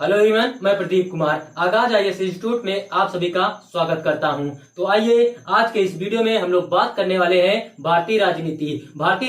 Hello everyone, मैं प्रदीप कुमार आगाज IAS institute में आप सभी का स्वागत करता हूं। तो आइए आज के इस वीडियो में हम लोग बात करने वाले हैं भारतीय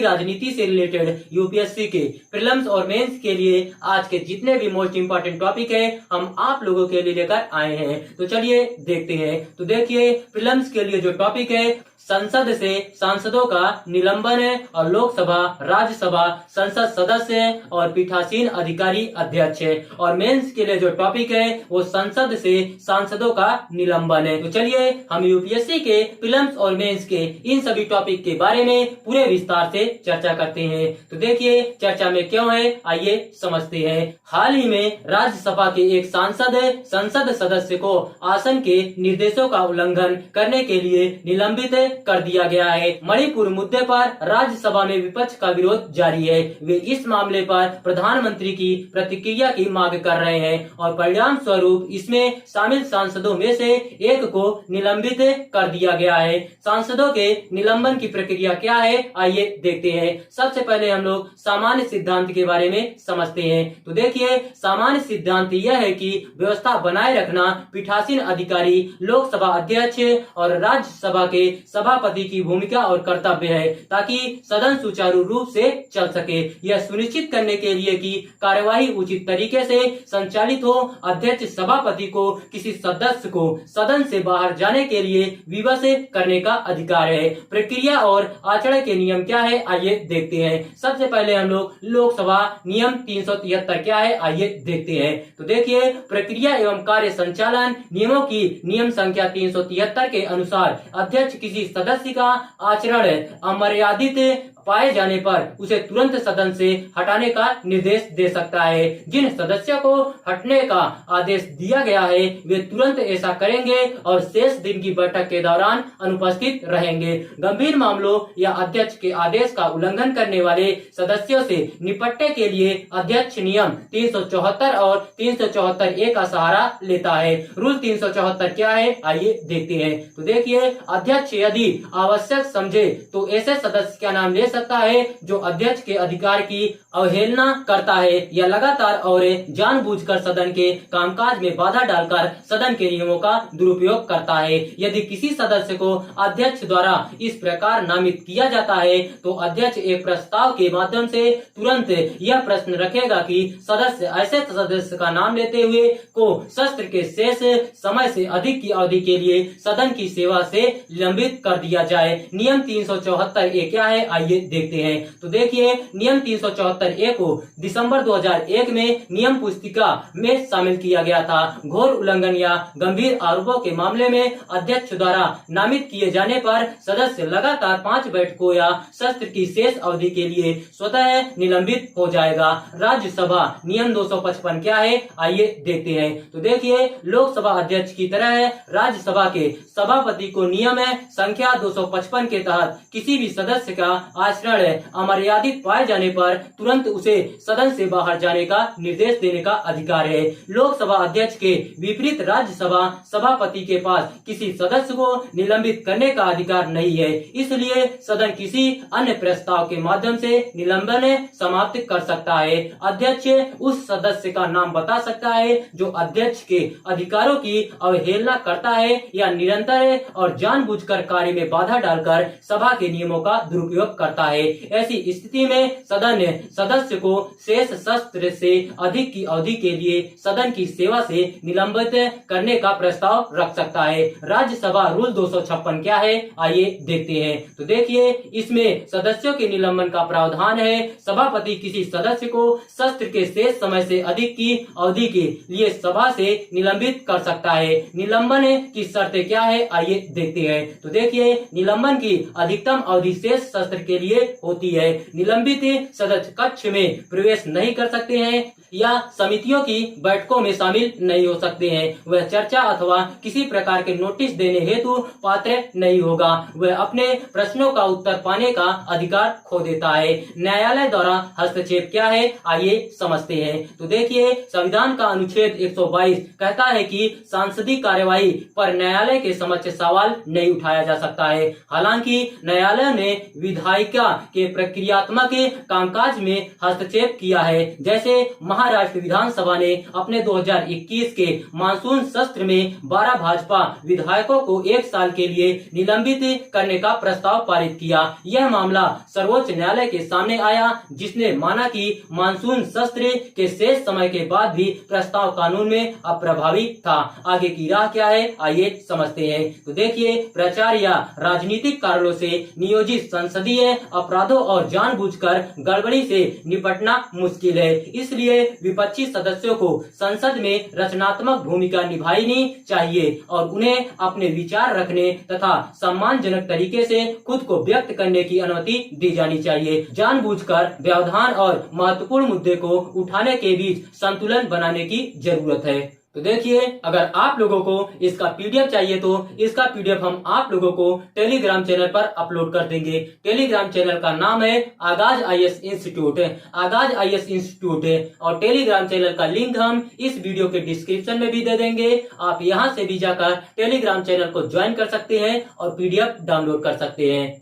राजनीति से रिलेटेड यूपीएससी के प्रीलिम्स और मेंस के लिए आज के जितने भी मोस्ट इंपोर्टेंट टॉपिक है हम आप लोगों के लिए लेकर आए हैं। तो चलिए देखते हैं। तो देखिए, प्रीलिम्स के लिए जो टॉपिक है, संसद से सांसदों का निलंबन है और लोकसभा, राज्यसभा संसद सदस्य और पीठासीन अधिकारी अध्यक्ष है। और मेंस के लिए जो टॉपिक है वो संसद से सांसदों का निलंबन है। तो चलिए हम यूपीएससी के प्रीलिम्स और मेंस के इन सभी टॉपिक के बारे में पूरे विस्तार से चर्चा करते हैं। तो देखिए चर्चा में क्यों है, आइए समझते हैं। हाल ही में राज्यसभा के एक सांसद संसद सदस्य को आसन के निर्देशों का उल्लंघन करने के लिए निलंबित कर दिया गया है। मणिपुर मुद्दे पर राज्यसभा में विपक्ष का विरोध जारी है। वे इस मामले पर प्रधानमंत्री की प्रतिक्रिया की मांग कर रहे हैं और परिणाम स्वरूप इसमें शामिल सांसदों में से एक को निलंबित कर दिया गया है। सांसदों के निलंबन की प्रक्रिया क्या है, आइए देखते हैं। सबसे पहले हम लोग सामान्य सिद्धांत के बारे में समझते हैं। तो देखिए, सामान्य सिद्धांत यह है कि व्यवस्था बनाए रखना पीठासीन अधिकारी, लोकसभा अध्यक्ष और राज्यसभा के सभापति की भूमिका और कर्तव्य है, ताकि सदन सुचारू रूप से चल सके। यह सुनिश्चित करने के लिए कि कार्यवाही उचित तरीके से संचालित हो, अध्यक्ष सभापति को किसी सदस्य को सदन से बाहर जाने के लिए विवश करने का अधिकार है। प्रक्रिया और आचरण के नियम क्या है, आइए देखते हैं। सबसे पहले हम लोग लोकसभा नियम 373 क्या है, आइए देखते हैं। तो देखिए, प्रक्रिया एवं कार्य संचालन नियमों की नियम संख्या 373 के अनुसार अध्यक्ष किसी सदस्य का आचरण अमर्यादित पाए जाने पर उसे तुरंत सदन से हटाने का निर्देश दे सकता है। जिन सदस्यों को हटने का आदेश दिया गया है वे तुरंत ऐसा करेंगे और शेष दिन की बैठक के दौरान अनुपस्थित रहेंगे। गंभीर मामलों या अध्यक्ष के आदेश का उल्लंघन करने वाले सदस्यों से निपटने के लिए अध्यक्ष नियम 374 और 374A का सहारा लेता है। रूल 374 क्या है, आइए देखते हैं। तो देखिए, अध्यक्ष यदि आवश्यक समझे तो ऐसे सदस्य का नाम ले सकता है जो अध्यक्ष के अधिकार की अवहेलना करता है या लगातार और जानबूझकर सदन के कामकाज में बाधा डालकर सदन के नियमों का दुरुपयोग करता है। यदि किसी सदस्य को अध्यक्ष द्वारा इस प्रकार नामित किया जाता है तो अध्यक्ष एक प्रस्ताव के माध्यम से तुरंत यह प्रश्न रखेगा कि सदस्य ऐसे सदस्य का नाम लेते हुए को सत्र के शेष समय से अधिक की अवधि के लिए सदन की सेवा से निलंबित कर दिया जाए। नियम 374A क्या है, आइए देखते हैं। तो देखिए, नियम 374A को दिसंबर 2001 में नियम पुस्तिका में शामिल किया गया था। घोर उल्लंघन या गंभीर आरोपों के मामले में अध्यक्ष द्वारा नामित किए जाने पर सदस्य लगातार 5 बैठकों या सत्र की शेष अवधि के लिए स्वतः निलंबित हो जाएगा। राज्यसभा नियम 255 क्या है, आइए देखते हैं। तो देखिए, लोकसभा अध्यक्ष की तरह राज्यसभा के सभापति को नियम संख्या 255 के तहत किसी भी सदस्य का आचरण अमर्यादित पाए जाने पर तुरंत उसे सदन से बाहर जाने का निर्देश देने का अधिकार है। लोकसभा अध्यक्ष के विपरीत राज्यसभा सभापति के पास किसी सदस्य को निलंबित करने का अधिकार नहीं है, इसलिए सदन किसी अन्य प्रस्ताव के माध्यम से निलंबन समाप्त कर सकता है। अध्यक्ष उस सदस्य का नाम बता सकता है जो अध्यक्ष के अधिकारों की अवहेलना करता है या निरंतर और जानबूझकर कार्य में बाधा डालकर सभा के नियमों का दुरुपयोग करता है। ऐसी स्थिति में सदन सदस्य को शेष सत्र से अधिक की अवधि के लिए सदन की सेवा से निलंबित करने का प्रस्ताव रख सकता है। राज्यसभा रूल 256 क्या है, आइए देखते हैं। तो देखिए, इसमें सदस्यों के निलंबन का प्रावधान है। सभापति किसी सदस्य को सत्र के शेष समय से अधिक की अवधि के लिए सभा से निलंबित कर सकता है। निलंबन की शर्तें क्या है, आइए देखते हैं। तो देखिए, निलंबन की अधिकतम अवधि शेष सत्र के लिए होती है। निलंबित सदस्य कक्ष में प्रवेश नहीं कर सकते हैं या समितियों की बैठकों में शामिल नहीं हो सकते हैं। वह चर्चा अथवा किसी प्रकार के नोटिस देने हेतु पात्र नहीं होगा। वह अपने प्रश्नों का उत्तर पाने का अधिकार खो देता है। न्यायालय द्वारा हस्तक्षेप क्या है, आइए समझते हैं। तो देखिए, संविधान का अनुच्छेद 122 कहता है कि सांसदीय कार्यवाही पर न्यायालय के समक्ष सवाल नहीं उठाया जा सकता है। हालांकि न्यायालय ने विधायिका शिक्षा के प्रक्रियात्मक कामकाज में हस्तक्षेप किया है। जैसे महाराष्ट्र विधानसभा ने अपने 2021 के मानसून सत्र में 12 भाजपा विधायकों को 1 साल के लिए निलंबित करने का प्रस्ताव पारित किया। यह मामला सर्वोच्च न्यायालय के सामने आया, जिसने माना कि मानसून सत्र के शेष समय के बाद भी प्रस्ताव कानून में अप्रभावी था। आगे की राह क्या है, आइए समझते हैं। तो देखिए, प्रचार या राजनीतिक कारणों से नियोजित संसदीय अपराधों और जानबूझकर गड़बड़ी से निपटना मुश्किल है। इसलिए विपक्षी सदस्यों को संसद में रचनात्मक भूमिका निभानी चाहिए और उन्हें अपने विचार रखने तथा सम्मानजनक तरीके से खुद को व्यक्त करने की अनुमति दी जानी चाहिए। जानबूझकर व्यवधान और महत्वपूर्ण मुद्दे को उठाने के बीच संतुलन बनाने की जरूरत है। तो देखिए, अगर आप लोगों को इसका पीडीएफ चाहिए तो इसका पीडीएफ हम आप लोगों को टेलीग्राम चैनल पर अपलोड कर देंगे। टेलीग्राम चैनल का नाम है आगाज आईएएस इंस्टीट्यूट। आगाज आईएएस इंस्टीट्यूट है और टेलीग्राम चैनल का लिंक हम इस वीडियो के डिस्क्रिप्शन में भी दे देंगे। आप यहां से भी जाकर टेलीग्राम चैनल को ज्वाइन कर सकते हैं और पीडीएफ डाउनलोड कर सकते हैं।